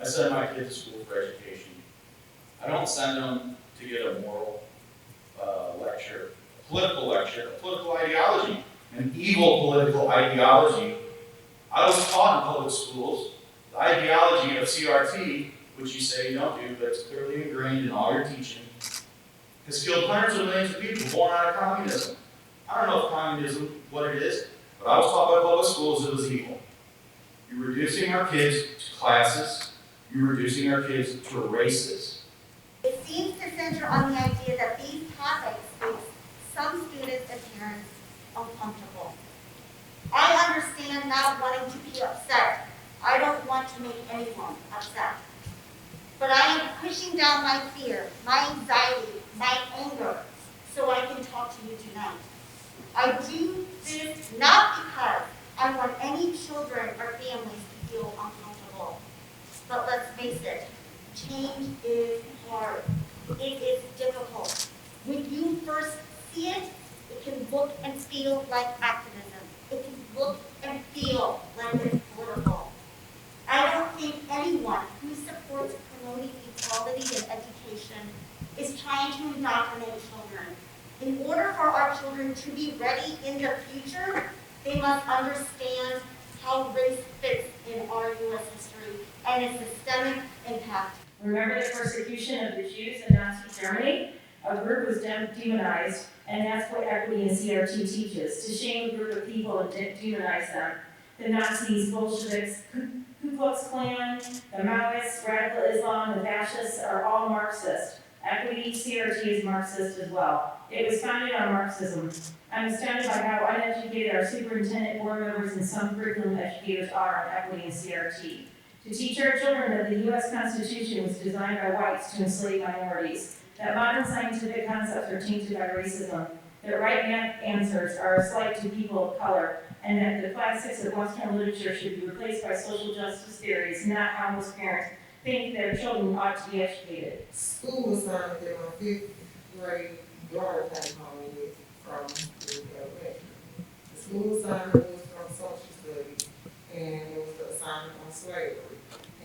I send my kids to school for education. I don't send them to get a moral lecture, a political lecture, a political ideology, an evil political ideology. I was taught in public schools the ideology of CRT, which you say you don't do, but it's clearly ingrained in all your teaching, has killed hundreds of millions of people born out of communism. I don't know if communism is what it is, but I was taught by public schools it was evil. You're reducing our kids to classes. You're reducing our kids to races. It seems to center on the idea that these topics make some students and parents uncomfortable. I understand not wanting to be upset. I don't want to make anyone upset. But I am pushing down my fear, my anxiety, my anger, so I can talk to you tonight. I do this not because I want any children or families to feel uncomfortable. But let's face it, change is hard. It is difficult. When you first see it, it can look and feel like activism. It can look and feel like it's political. I don't think anyone who supports promoting equality in education is trying to indoctrinate children. In order for our children to be ready in the future, they must understand how race fits in our U.S. history and its systemic impact. Remember the persecution of the Jews in Nazi Germany? A group was demonized, and that's what equity in CRT teaches, to shame a group of people and demonize them. The Nazis, Bolsheviks, Ku Klux Klan, the Maoists, radical Islam, the fascists are all Marxist. Equity CRT is Marxist as well. It was founded on Marxism. I'm astounded by how uneducated our superintendent, board members, and some curriculum educators are on equity and CRT. To teach our children that the U.S. Constitution was designed by whites to enslave minorities, that modern scientific concepts are tainted by racism, that right answers are a slight to people of color, and that the classics of Western literature should be replaced by social justice theories, not how most parents think their children ought to be educated. School assignment that my 5th grade daughter came home with from the elementary. The school assignment was from social studies, and it was the assignment on slavery.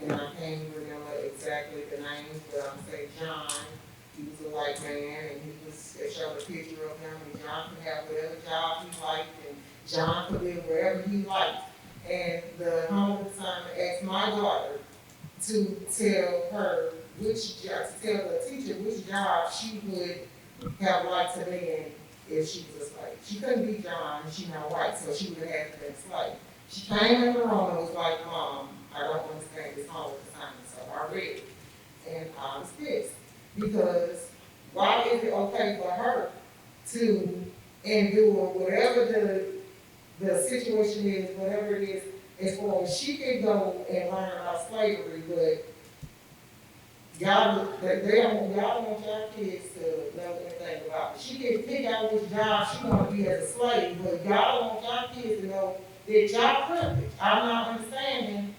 And I can't remember exactly the names, but I'm saying John. He was a white man, and they showed a picture of him, and John could have whatever job he liked, and John could live wherever he liked. And the homework assignment asked my daughter to tell her which job, to tell the teacher which job she would have liked to be in if she was a slave. She couldn't be John, and she's not white, so she would have to be a slave. She came in the room and was like, Mom, I don't understand this homework assignment, so I read it. And I was pissed, because why is it okay for her to endure whatever the situation is, whatever it is, as far as she can go and learn about slavery, but y'all don't want y'all kids to know anything about it. She can pick out which job she want to be as a slave, but y'all don't want y'all kids to know that y'all privilege. I'm not understanding